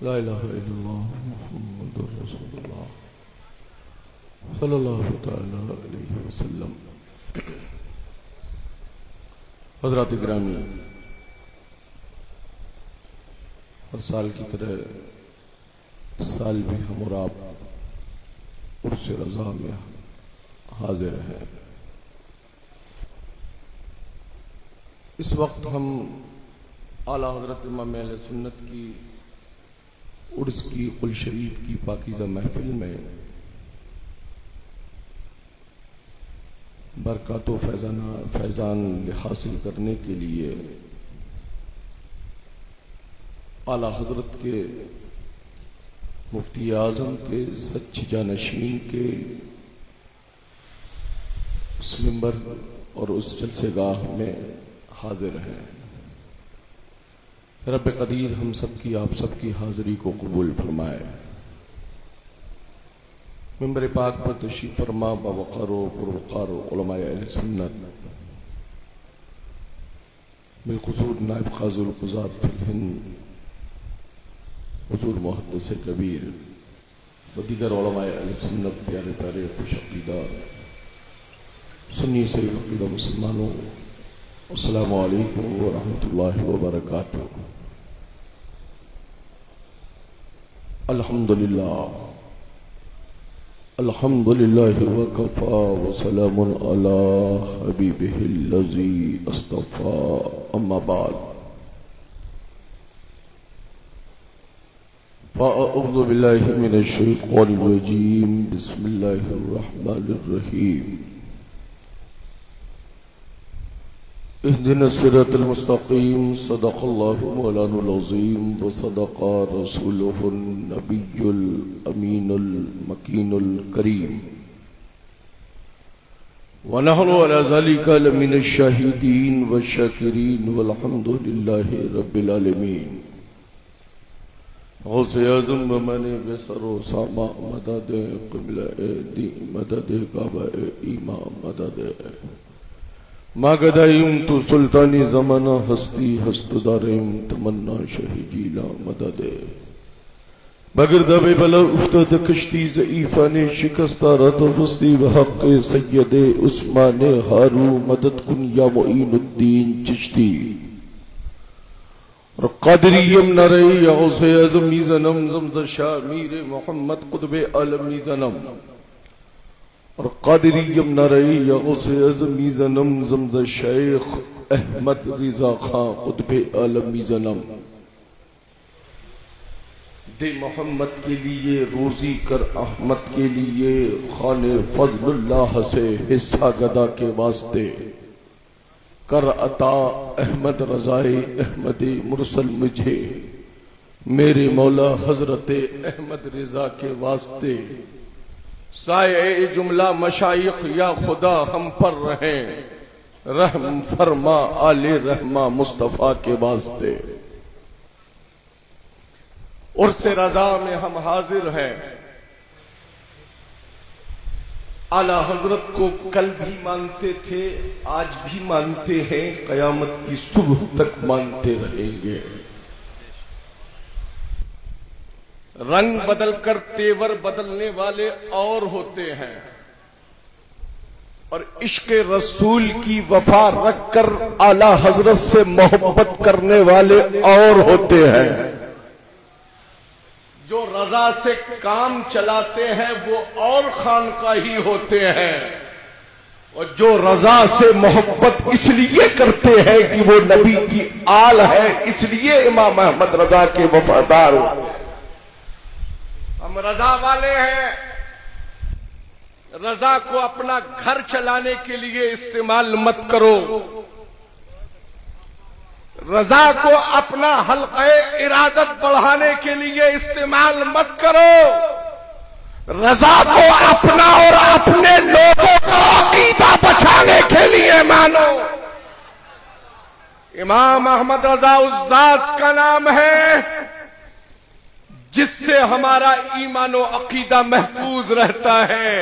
ला इलाहा इल्लल्लाह मुहम्मदुर रसूलुल्लाह सल्लल्लाहु तआला अलैहि वसल्लम। हज़रात गिरामी, हर साल की तरह इस साल भी हम और आप उर्स रज़ा में हाजिर हैं। इस वक्त हम आला हज़रत इमाम अहले सुन्नत की उर्स की कुल शरीफ की पाकीज़ा महफिल में बरकत व फैज़ान हासिल करने के लिए आला हज़रत के मुफ्ती आज़म के सच्ची जानशीन के उस मिंबर और उस जलसेगाह में हाजिर हैं। रब कदीर हम सबकी आप सबकी हाजिरी को कबूल फरमाए। मिंबर पाक पर तशरीफ फरमा बवक़ारो पुरवक़ारो उलमाए अहले सुन्नत बिलखुसूस नायब क़ाज़ीउल क़ुज़ात फ़िल हिंद हुज़ूर मुहद्दिस कबीर व दीगर उलमाए अहले सुन्नत, प्यारे प्यारे खुश अक़ीदा सुन्नी से अक़ीदा मुसलमानों, अस्सलामु अलैकुम व रहमतुल्लाहि व बरकातुहू। अल्हम्दुलिल्लाह अल्हम्दुलिल्लाहि व कफ़ा व सलामुन अला हबीबिहिल्लज़ी अस्तफ़ा, अम्मा बाद। फ़अऊज़ु बिल्लाहि मिनश शैतानिर रजीम, बिस्मिल्लाहिर रहमानिर रहीम। इहदिनस सिरातल मुस्तक़ीम, सदक़ल्लाहु मौलानुल अज़ीम व सदक़ा रसूलुहुन नबियुल अमीनुल मकीनुल करीम व नहनु अला ज़ालिका लमिनश शाहिदीन व शाकिरीन वल्हम्दुलिल्लाहि रब्बिल आलमीन। गौसे आज़म व मने बेसरो सामा मदद क़िबला दी मदद काबा ईमा मदद मागदाइम तो सुल्तानी ज़माना हस्ती हस्तदारिम तमन्ना शहीजीला मदद बगरदबे बला उफ्ताद कश्ती ज़ईफ़ा ने शिकस्ता रत फस्ती बहक़ सय्यद उस्मान हारू मदद कुन या मुईनुद्दीन चिश्ती और क़ादिरियम नरे या गौसे आज़म मीज़नम ज़मज़ शाह मीर मोहम्मद क़ुतबे आलम मीज़नम और क़ादिरियम नरई या गौसे आज़म मीज़नम ज़मज़ शेख अहमद रिज़ा खां क़ुतबे आलम मीज़नम। दे मोहम्मद के लिए रोज़ी कर अहमद के लिए, खाने फ़ज़लुल्लाह से हिस्सा गदा के वास्ते कर अता अहमद रज़ाए अहमद मुरसल मुझे, मेरे मौला हज़रत अहमद रिज़ा के वास्ते। साए जुमला मशाइख या खुदा हम पर रहें, रहम फरमा आले रहमा मुस्तफ़ा के वास्ते। उर्से रज़ा में हम हाजिर हैं। आला हज़रत को कल भी मानते थे, आज भी मानते हैं, क़यामत की सुबह तक मानते रहेंगे। रंग बदलकर तेवर बदलने वाले और होते हैं और इश्क़ रसूल की वफा रखकर आला हज़रत से मोहब्बत करने वाले और होते हैं। जो रजा से काम चलाते हैं वो और खानकाही होते हैं और जो रजा से मोहब्बत इसलिए करते हैं कि वो नबी की आल है, इसलिए इमाम अहमद रजा के वफादार होते हैं। हम रजा वाले हैं। रजा को अपना घर चलाने के लिए इस्तेमाल मत करो। रजा को अपना हल्क़े इरादत बढ़ाने के लिए इस्तेमाल मत करो। रजा को अपना और अपने लोगों का अकीदा बचाने के लिए मानो। इमाम अहमद रजा उस जात का नाम है जिससे हमारा ईमान और अकीदा महफूज रहता है।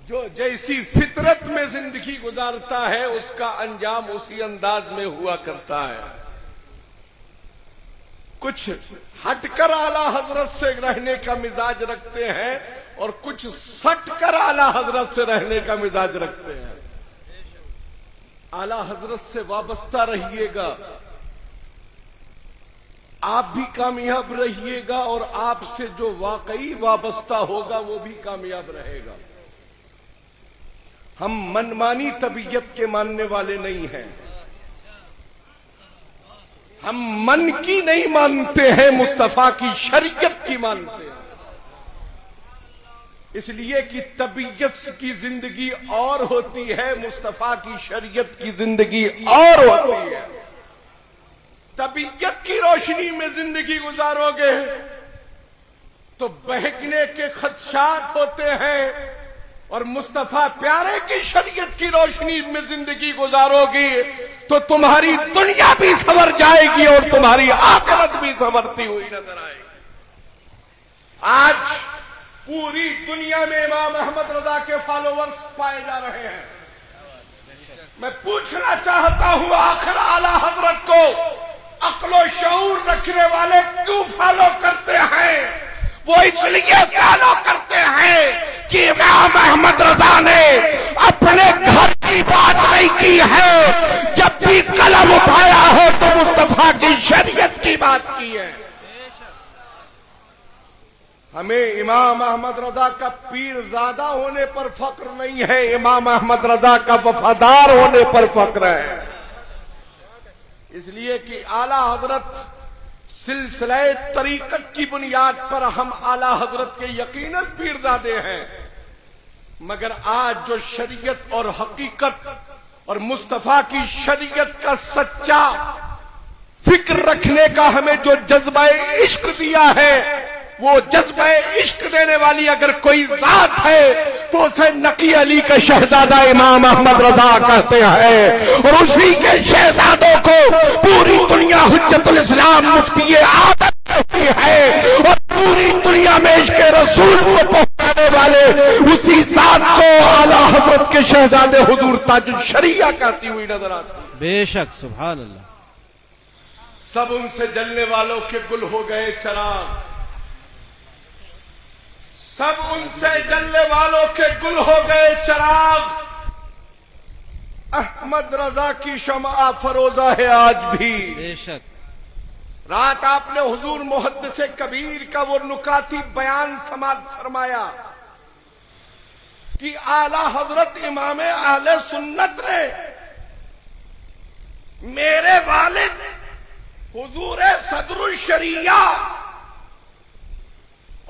जो जैसी फितरत में जिंदगी गुजारता है उसका अंजाम उसी अंदाज में हुआ करता है। कुछ हटकर आला हजरत से रहने का मिजाज रखते हैं और कुछ सटकर आला हजरत से रहने का मिजाज रखते हैं। आला हजरत से वाबस्ता रहिएगा, आप भी कामयाब रहिएगा और आपसे जो वाकई वाबस्ता होगा वो भी कामयाब रहेगा। हम मनमानी तबीयत के मानने वाले नहीं हैं, हम मन की नहीं मानते हैं, मुस्तफा की शरीयत की मानते हैं। इसलिए कि तबीयत की जिंदगी और होती है, मुस्तफा की शरीयत की जिंदगी और होती है। तबीयत की रोशनी में जिंदगी गुजारोगे तो बहकने के खदशात होते हैं, और मुस्तफा प्यारे की शरीयत की रोशनी में जिंदगी गुजारोगी तो तुम्हारी दुनिया भी संवर जाएगी और तुम्हारी आखिरत भी संवरती हुई नजर आएगी। आज पूरी दुनिया में इमाम अहमद रजा के फॉलोवर्स पाए जा रहे हैं। मैं पूछना चाहता हूं, आखिर आला हजरत को अक्लो शऊर रखने वाले क्यों फॉलो करते हैं? वो इसलिए फॉलो करते हैं कि इमाम अहमद रजा ने अपने घर की बात नहीं की है, जब भी कलम उठाया है तो मुस्तफा की शरीयत की बात की है। हमें इमाम अहमद रजा का पीरजादा होने पर फक्र नहीं है, इमाम अहमद रजा का वफादार होने पर फक्र है। इसलिए कि आला हजरत सिलसिला तरीकत की बुनियाद पर हम आला हजरत के यकीनन पीरजादे हैं, मगर आज जो शरीयत और हकीकत और मुस्तफा की शरीयत का सच्चा फिक्र रखने का हमें जो जज्बा इश्क दिया है, वो जज्बा इश्क देने वाली अगर कोई जात है तो उसे नकी अली का शहजादा इमाम अहमद रजा कहते हैं, और उसी के शहजादों को पूरी दुनिया हुज्जतुल इस्लाम मुफ्ती आदम कहती है, और पूरी दुनिया में इश्क़ रसूल को पहुंचाने वाले उसी जात को आला हजरत के शहजादे हुजूर ताजुल शरिया कहती हुई नजर आती। बेशक, सुभान अल्लाह। सब उनसे जलने वालों के गुल हो गए चिराग, सब उनसे जलने वालों के गुल हो गए चिराग। अहमद रजा की शमा फरोजा है आज भी। बेशक। रात आपने हुजूर मुहद्दिस कबीर का वो नुकाती बयान समाअत फरमाया कि आला हजरत इमाम अहले सुन्नत ने मेरे वालिद हुजूर सदरुल शरिया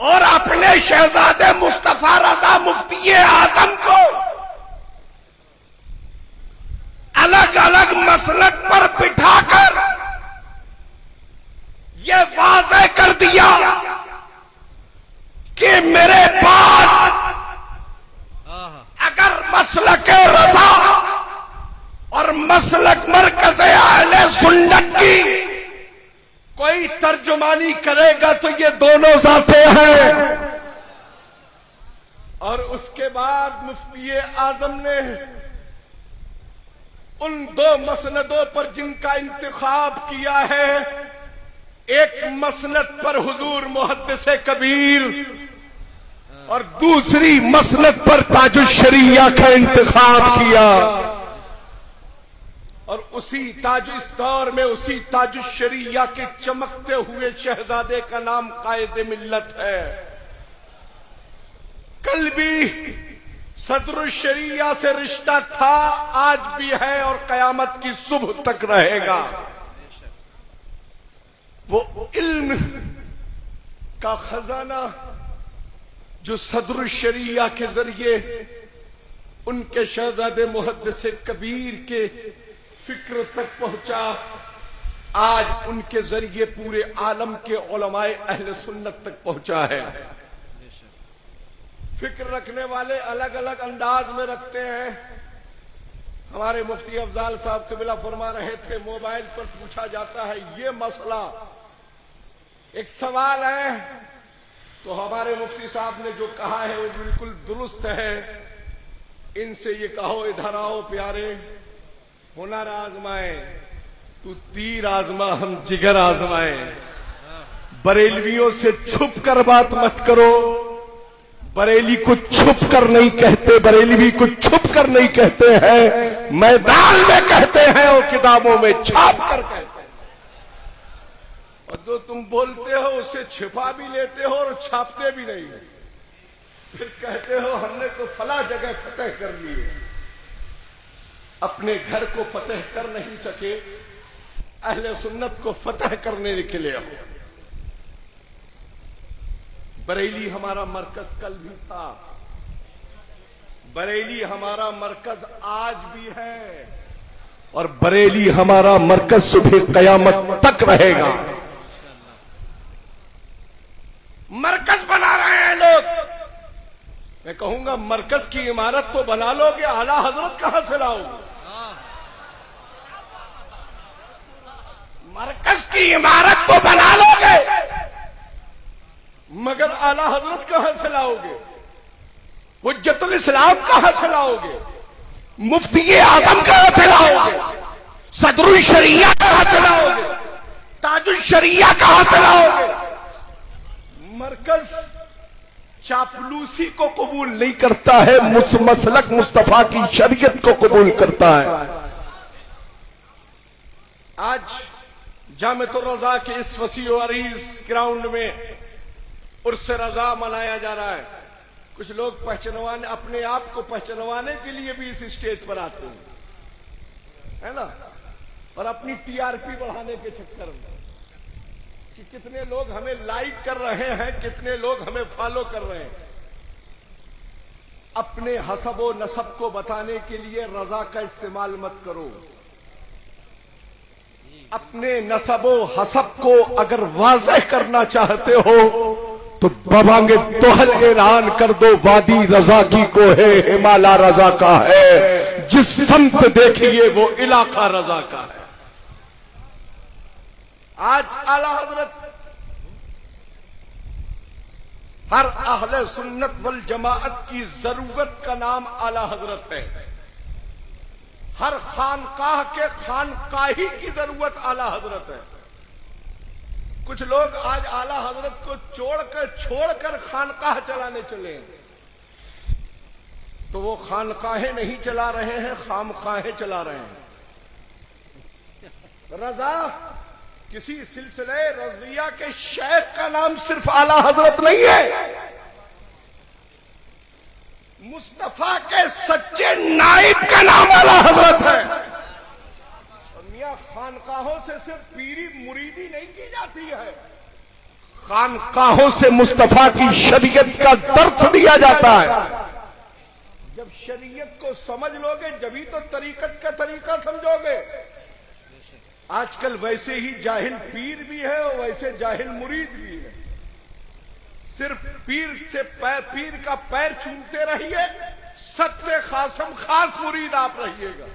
और अपने शहजादे मुस्तफा रजा मुफ्ती आजम को अलग अलग मसलक पर बिठाकर ये वाज़े कर दिया कि मेरे बाद अगर मसलक रजा और मसलक मरकज़ अहले सुन्नत की कोई तर्जुमानी करेगा तो ये दोनों जाते हैं। और उसके बाद मुफ्ती आजम ने उन दो मसनदों पर जिनका इंतखाब किया है, एक मसनद पर हुजूर मुहद्दिस कबीर और दूसरी मसनद पर ताजुल शरिया का इंतखाब किया। और उसी इस दौर में उसी ताजुल शरिया के चमकते हुए शहजादे का नाम कायदे मिल्लत है। कल भी सदरुल शरिया से रिश्ता था, आज भी है और कयामत की सुबह तक रहेगा। वो इल्म का खजाना जो सदरुल शरिया के जरिए उनके शहजादे मुहद्दिस कबीर के फिक्र तक पहुंचा, आज उनके जरिए पूरे आलम के उलमाए अहले सुन्नत तक पहुंचा है। फिक्र रखने वाले अलग अलग अंदाज में रखते हैं। हमारे मुफ्ती अफजाल साहब क़िबला फरमा रहे थे, मोबाइल पर पूछा जाता है ये मसला, एक सवाल है, तो हमारे मुफ्ती साहब ने जो कहा है वो बिल्कुल दुरुस्त है। इनसे ये कहो इधर आओ प्यारे, हुनर आजमाए, तू तीर आजमा हम जिगर आजमाए। बरेलवियों से छुप कर बात मत करो। बरेली को छुप कर नहीं कहते, बरेलवी को छुप कर नहीं कहते हैं, मैदान में कहते हैं और किताबों में छाप कर कहते हैं। और जो तुम बोलते हो उसे छिपा भी लेते हो और छापते भी नहीं हो। फिर कहते हो हमने तो फला जगह फतेह कर ली है। अपने घर को फतेह कर नहीं सके, अहले सुन्नत को फतेह करने निकले हो। बरेली हमारा मरकज कल भी था, बरेली हमारा मरकज आज भी है, और बरेली हमारा मरकज सुबह कयामत तक रहेगा। मरकज बना रहे हैं लोग। मैं कहूंगा मरकज की इमारत तो बना लोगे, आला हजरत कहां से लाओगे? मरकज की इमारत तो बना लोगे, मगर आला हजरत कहां से लाओगे? हुज्जतुल इस्लाम कहां से लाओगे? मुफ्ती आजम कहां से लाओगे? सदरुल शरिया कहां से लाओगे? ताजुल शरिया कहां से लाओगे? मरकज चापलूसी को कबूल नहीं करता है, मसलक मुस्तफा की शरीयत को कबूल करता है। आज जामिअतुर रज़ा के इस वसी व अरीज ग्राउंड में उर्स रज़ा मनाया जा रहा है। कुछ लोग पहचानवाने, अपने आप को पहचानवाने के लिए भी इस स्टेज पर आते हैं, है ना, और अपनी टीआरपी बढ़ाने के चक्कर में कि कितने लोग हमें लाइक कर रहे हैं, कितने लोग हमें फॉलो कर रहे हैं। अपने हसब व नसब को बताने के लिए रजा का इस्तेमाल मत करो। अपने नसब व हसब को अगर वाज़ह करना चाहते हो तो बबांगे तोहल ऐलान कर दो, वादी रजा की को है, हिमालय रजा का है, जिस समत देखिए वो इलाका रजा का है। आज आला हजरत हर अहले सुन्नत वल जमाअत की जरूरत का नाम आला हजरत है। हर खानकाह के खानकाही की जरूरत आला हजरत है। कुछ लोग आज आला हजरत को छोड़कर खानकाह चलाने चले, तो वो खानकाहें नहीं चला रहे हैं, खामखाहें चला रहे हैं। रजा किसी सिलसिले रज़िया के शेख का नाम सिर्फ आला हजरत नहीं है, मुस्तफा के सच्चे नाइब का नाम आला हजरत है। और मियां खानकाहों से सिर्फ पीरी मुरीदी नहीं की जाती है, खानकाहों से मुस्तफा की शरीयत का दर्स दिया जाता है। जब शरीयत को समझ लोगे जभी तो तरीकत का तरीका समझोगे। आजकल वैसे ही जाहिल पीर भी है और वैसे जाहिल मुरीद भी है। सिर्फ पीर का पैर चूमते रहिए, सबसे खासम खास मुरीद आप रहिएगा।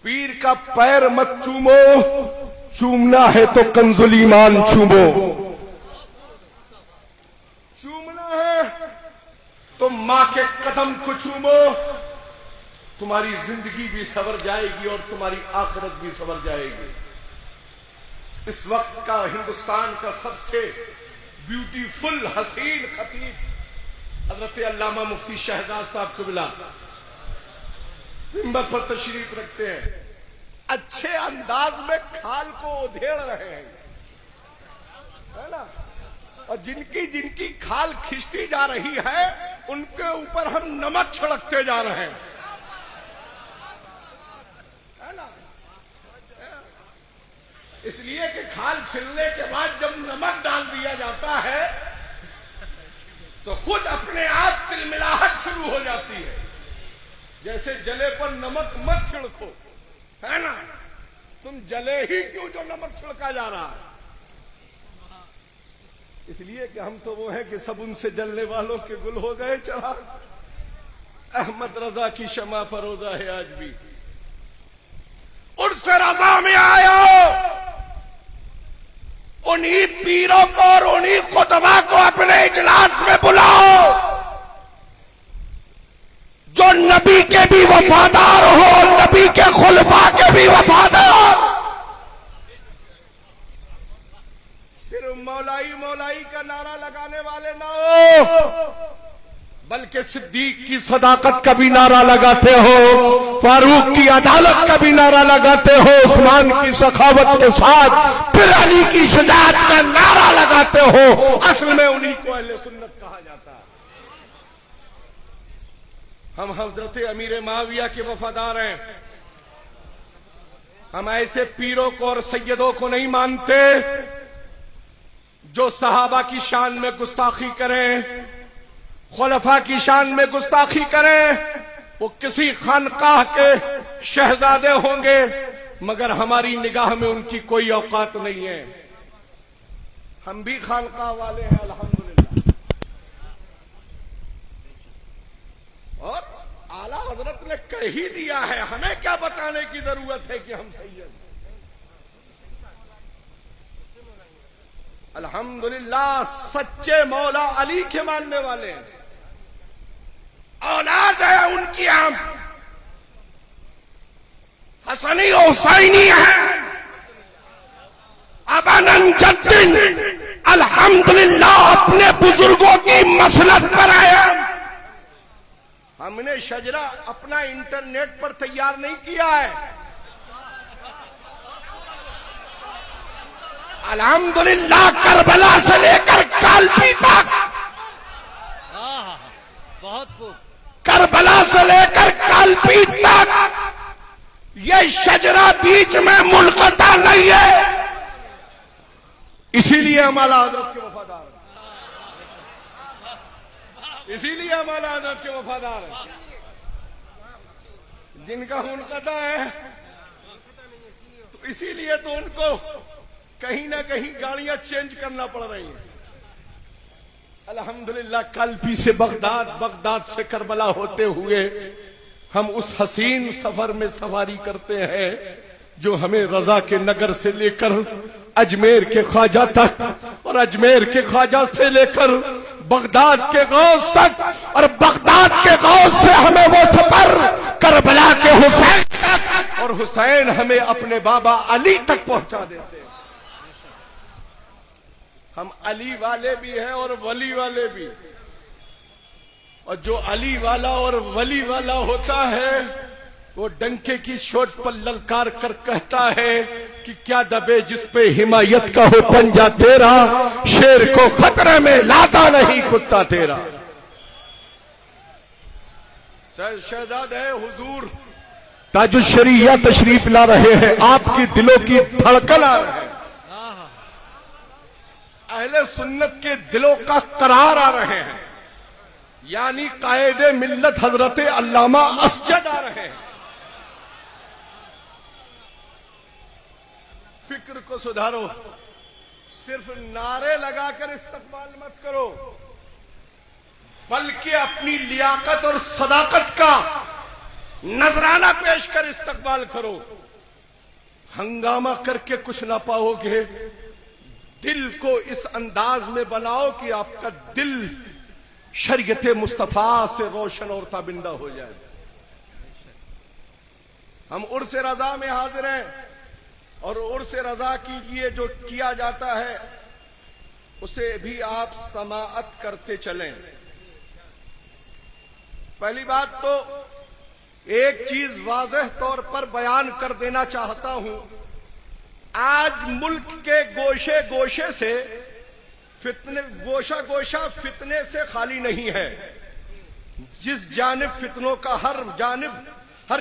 पीर का पैर मत चूमो, चूमना है तो कंजुल ईमान चूमो। चूमना है तो मां के कदम को चूमो, तुम्हारी जिंदगी भी सवर जाएगी और तुम्हारी आखिरत भी सवर जाएगी। इस वक्त का हिंदुस्तान का सबसे ब्यूटीफुल हसीन खतीब हजरत अल्लामा मुफ्ती शहजाद साहब कबिला मिंबर पर तशरीफ रखते हैं। अच्छे अंदाज में खाल को उधेड़ रहे हैं, है ना, और जिनकी जिनकी खाल खिंचती जा रही है उनके ऊपर हम नमक छिड़कते जा रहे हैं, है ना। इसलिए कि खाल छिलने के बाद जब नमक डाल दिया जाता है तो खुद अपने आप तिलमिलाहट शुरू हो जाती है। जैसे जले पर नमक मत छिड़को, है ना, तुम जले ही क्यों जो नमक छिड़का जा रहा है। इसलिए कि हम तो वो हैं कि सब उनसे जलने वालों के गुल हो गए चिराग। अहमद रजा की शमा फरोजा है आज भी। उर्स रजा में आयो, उन्हीं पीरों को और उन्हीं खुतबा को अपने इजलास में बुलाओ जो नबी के भी वफादार हो, नबी के खुलफा के भी वफादार, सिर्फ मौलाई मौलाई का नारा लगाने वाले ना हो, बल्कि सिद्दीक की सदाकत का भी नारा लगाते हो, फारूक की अदालत का भी नारा लगाते हो, उस्मान की सखावत के साथ फिर अली की शुजाअत का नारा लगाते हो। असल में उन्हीं को अहले सुन्नत कहा जाता है। हम हजरत अमीर माविया के वफादार हैं। हम ऐसे पीरों को और सैयदों को नहीं मानते जो सहाबा की शान में गुस्ताखी करें, खुलफा की शान में गुस्ताखी करें। वो किसी खानकाह के शहजादे होंगे, मगर हमारी निगाह में उनकी कोई औकात नहीं है। हम भी खानकाह वाले हैं अल्हम्दुलिल्लाह। और आला हजरत ने कह ही दिया है, हमें क्या बताने की जरूरत है कि हम सैयद। अल्हम्दुलिल्लाह सच्चे मौला अली के मानने वाले हैं, औलाद है उनकी। हम हसनी हुसैनी है, अबनन जद्दिन। अल्हम्दुलिल्लाह अपने बुजुर्गों की मसलत पर आए। हमने शजरा अपना इंटरनेट पर तैयार नहीं किया है। अल्हम्दुलिल्लाह करबला से लेकर कालपी तक, बहुत खूब, करबला से लेकर कालपी तक ये शजरा बीच में मुनक़ता नहीं है। इसीलिए हम आला हज़रत के वफादार हैं, इसीलिए हम आला हज़रत के वफादार हैं। जिनका मुनक़ता है तो इसीलिए तो उनको कहीं ना कहीं गाड़ियां चेंज करना पड़ रही हैं। अल्हम्दुलिल्लाह कालपी से बगदाद, बगदाद से करबला होते हुए हम उस हसीन सफर में सवारी करते हैं जो हमें रजा के नगर से लेकर अजमेर के ख्वाजा तक, और अजमेर के ख्वाजा से लेकर बगदाद के गौस तक, और बगदाद के गौस से हमें वो सफर करबला के हुसैन तक, और हुसैन हमें अपने बाबा अली तक पहुंचा देते हैं। हम अली वाले भी हैं और वली वाले भी। और जो अली वाला और वली वाला होता है वो डंके की चोट पर ललकार कर कहता है कि क्या दबे जिस पे हिमायत का हो पंजा तेरा, शेर को खतरे में लाता नहीं कुत्ता तेरा। शहजादे हुजूर ताजुल शरीया तशरीफ ला रहे हैं, आपकी दिलों की धड़कन आ रहे हैं, अहले सुन्नत के दिलों का करार आ रहे हैं, यानी कायदे मिल्लत हजरत अल्लामा असजद आ रहे हैं। फिक्र को सुधारो, सिर्फ नारे लगाकर इस्तकबाल मत करो, बल्कि अपनी लियाकत और सदाकत का नजराना पेश कर इस्तकबाल करो। हंगामा करके कुछ ना पाओगे। दिल को इस अंदाज में बनाओ कि आपका दिल शरीयत मुस्तफा से रोशन और ताबिंदा हो जाए। हम उर्स रजा में हाजिर हैं, और उर्स रजा के लिए जो किया जाता है उसे भी आप समाअत करते चलें। पहली बात तो एक चीज वाज़ेह तौर पर बयान कर देना चाहता हूं, आज मुल्क के गोशे गोशे से फितने, गोशा गोशा फितने से खाली नहीं है। जिस जानिब फितनों का हर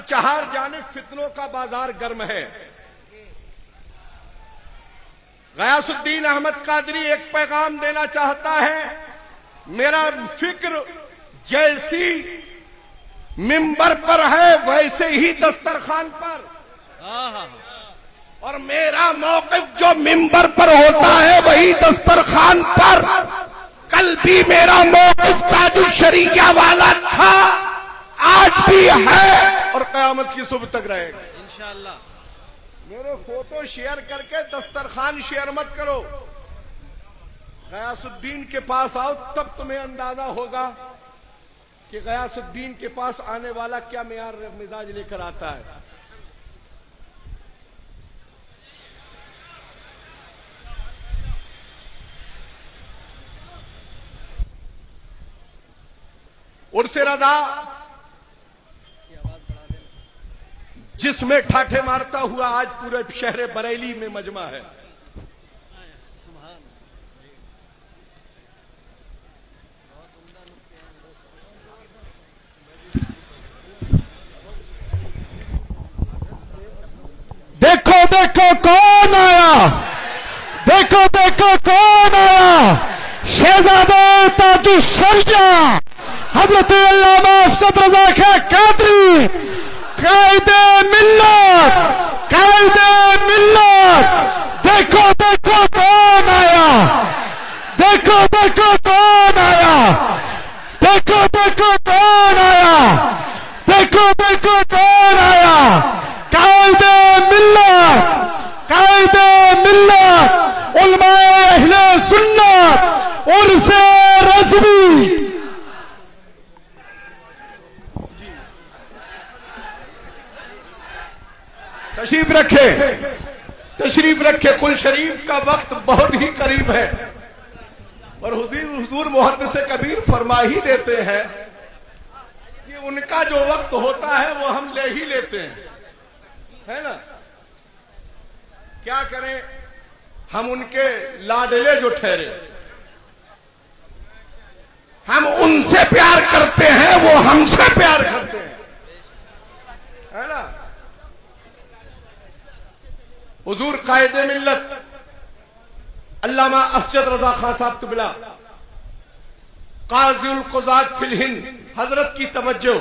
चार जानिब फितनों का बाजार गर्म है। गयासुद्दीन अहमद कादरी एक पैगाम देना चाहता है, मेरा फिक्र जैसी मिंबर पर है वैसे ही दस्तरखान पर, और मेरा मौक़िफ़ जो मिंबर पर होता है वही दस्तरखान पर। कल भी मेरा मौक़िफ़ ताजुल शरीया वाला था, आज भी है और क़यामत की सुबह तक रहेगा इंशाअल्लाह। मेरे फोटो शेयर करके दस्तरखान शेयर मत करो। गयासुद्दीन के पास आओ, तब तुम्हें अंदाजा होगा कि गयासुद्दीन के पास आने वाला क्या मेयार मिजाज लेकर आता है। उर्स रजा जिसमें ठाठे मारता हुआ आज पूरे शहर बरेली में मजमा है। देखो देखो कौन आया, देखो देखो कौन आया, शहजादे ताजुश्शरिया हजरत अल्लामा अफजल रजा खां कादरी, कायदे मिल्लत, कायदे मिल्लत। देखो देखो कौन आया, देखो देखो कौन आया, देखो देखो कौन आया, देखो देखो कौन आया, कायदे मिल्लत, कायदे मिल्लत, उलमाए अहले सुन्नत, उर्से रज़वी। तशरीफ रखे, तशरीफ रखे। कुल शरीफ का वक्त बहुत ही करीब है और हुजूर मुहद्दिस कबीर फरमा ही देते हैं कि उनका जो वक्त होता है वो हम ले ही लेते हैं, है ना। क्या करें, हम उनके लाडले जो ठहरे, हम उनसे प्यार करते हैं, वो हमसे प्यार करते हैं, है ना। हुजूर कायदे मिल्लत अल्लामा अफजल रजा खां साहब क़िबला काज़िउल क़ुज़ात फिल हिंद हजरत की तवज्जो,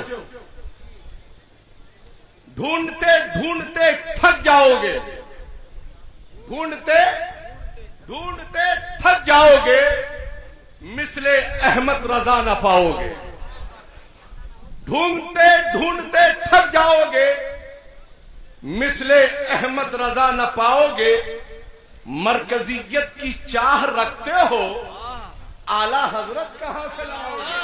ढूंढते ढूंढते थक जाओगे, ढूंढते ढूंढते थक जाओगे, मिसले अहमद रजा न पाओगे। ढूंढते ढूंढते थक जाओगे, मिसले अहमद रजा न पाओगे। मरकजियत की चाह रखते हो, आला हजरत कहां से लाओगे।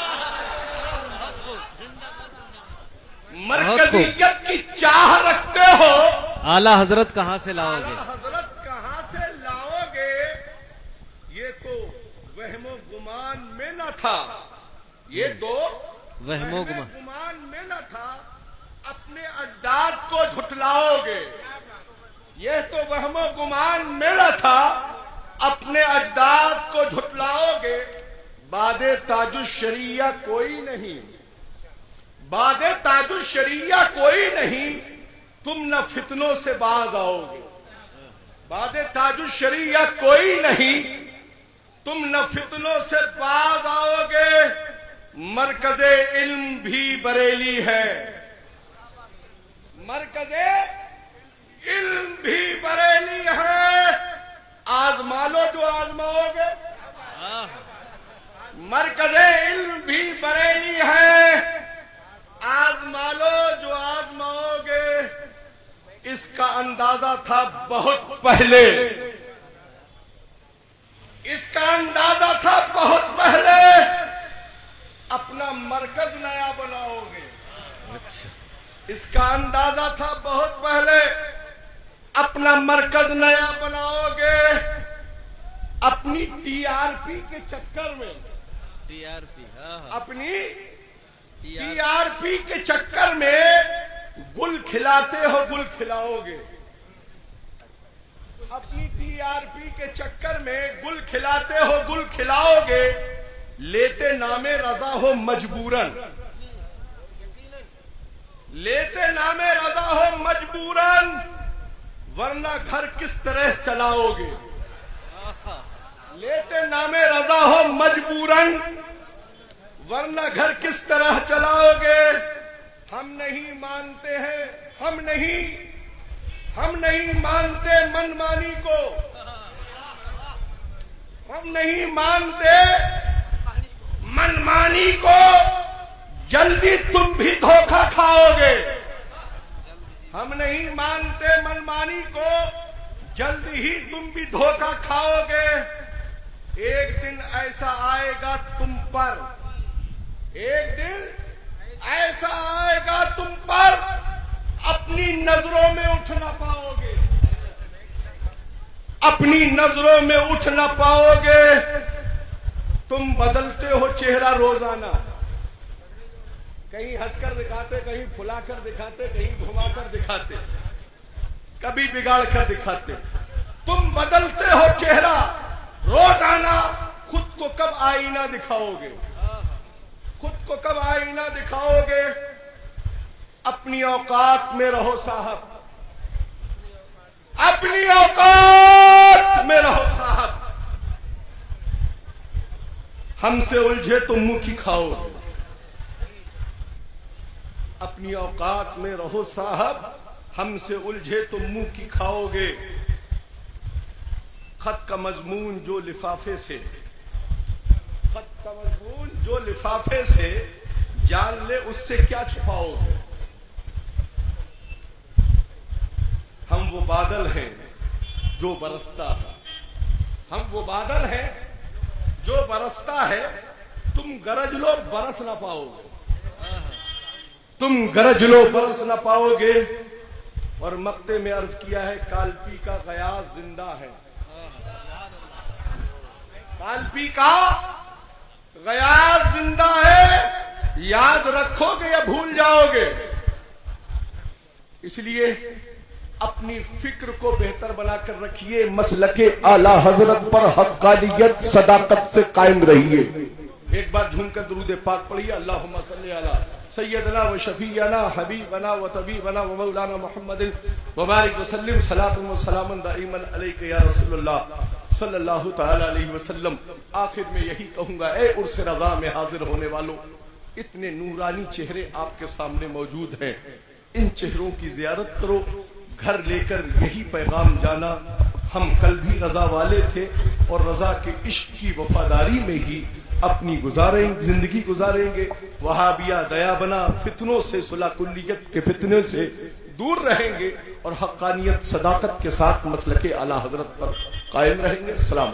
मरकजियत की चाह रखते हो, आला हजरत कहां से लाओगे। आला हजरत कहां से लाओगे। ये तो वहमो गुमान में न था, ये तो वहमो गुमान में न था। अपने अजदाद को झुटलाओगे, यह तो वहमो गुमान में न था। अपने अजदाद को झुटलाओगे। बादे ताजुश्शरिया कोई नहीं, बादे ताजुश्शरिया कोई नहीं, तुम न फितनों से बाज आओगे। बादे ताजुश्शरिया कोई नहीं, तुम न फितनों से बाज आओगे। मरकज़े इल्म भी बरेली है, मरकज़े इल्म भी बरेली है। आजमा लो जो आजमाओगे। मरकज़े इल्म भी बरेली है, आजमा लो जो आजमाओगे। इसका अंदाजा था बहुत पहले, इसका अंदाजा था बहुत पहले। अपना मरकज नया बनाओगे। अच्छा, इसका अंदाजा था बहुत पहले। अपना मरकज नया बनाओगे। अपनी टीआरपी के चक्कर में, टीआरपी, अपनी टीआरपी के चक्कर में गुल खिलाते हो, गुल खिलाओगे। अपनी टीआरपी के चक्कर में गुल खिलाते हो, गुल खिलाओगे। लेते नामे रजा हो मजबूरन, लेते नामे रजा हो मजबूरन, वरना घर किस तरह चलाओगे। लेते नामे रजा हो मजबूरन, वरना घर किस तरह चलाओगे। हम नहीं मानते हैं, हम नहीं मानते मनमानी को, हम नहीं मानते मनमानी को। जल्दी तुम भी धोखा खाओगे। हम नहीं मानते मनमानी को, जल्दी ही तुम भी धोखा खाओगे। एक दिन ऐसा आएगा तुम पर, एक दिन ऐसा आएगा तुम पर, अपनी नजरों में उठ ना पाओगे, अपनी नजरों में उठ ना पाओगे। तुम बदलते हो चेहरा रोजाना, कहीं हंसकर दिखाते, कहीं फुलाकर दिखाते, कहीं घुमाकर दिखाते, कभी बिगाड़ कर दिखाते। तुम बदलते हो चेहरा रोजाना। खुद को कब आईना दिखाओगे? खुद को कब आईना दिखाओगे? अपनी औकात में रहो साहब, अपनी औकात में रहो साहब। हमसे उलझे तो मुंह की खाओगे। अपनी औकात में रहो साहब, हमसे उलझे तो मुंह की खाओगे। खत का मजमून जो लिफाफे से, खत का मजमून जो लिफाफे से जान ले, उससे क्या छुपाओगे? हम वो बादल हैं जो बरसता है, हम वो बादल हैं जो बरसता है। तुम गरज लो बरस ना पाओगे, तुम गरज लो बरस ना पाओगे। और मक्ते में अर्ज किया है, कालपी का गयास जिंदा है। कालपी का गयास जिंदा है, याद रखोगे या भूल जाओगे? इसलिए अपनी फिक्र को बेहतर बनाकर रखिए। मसलके आला हजरत पर हक्कानियत सदाकत से कायम रहिए। एक बार झूमकर दुरूद पाक पढ़िए। अल्लाहुम्मा सल्ली अला सय्यदना व शफीयना हबीबना व तबीबना व मौलाना मुहम्मदिन व बारिक वसल्लिम सलातुन व सलामन दाइमन अलैका या रसूलुल्लाह सल्लल्लाहु तआला अलैहि वसल्लम। आखिर में यही कहूंगा, ए उर्स रजा में हाजिर होने वालों, इतने नूरानी चेहरे आपके सामने मौजूद हैं। इन चेहरों की जियारत करो, घर लेकर यही पैगाम जाना, हम कल भी रजा वाले थे और रजा के इश्क की वफादारी में ही अपनी जिंदगी गुजारेंगे। वहाबिया दया बना फितनों से, सुलह कुल्लियत के फितने से दूर रहेंगे और हक्कानियत सदाकत के साथ मसलके आला हजरत पर कायम रहेंगे। सलाम।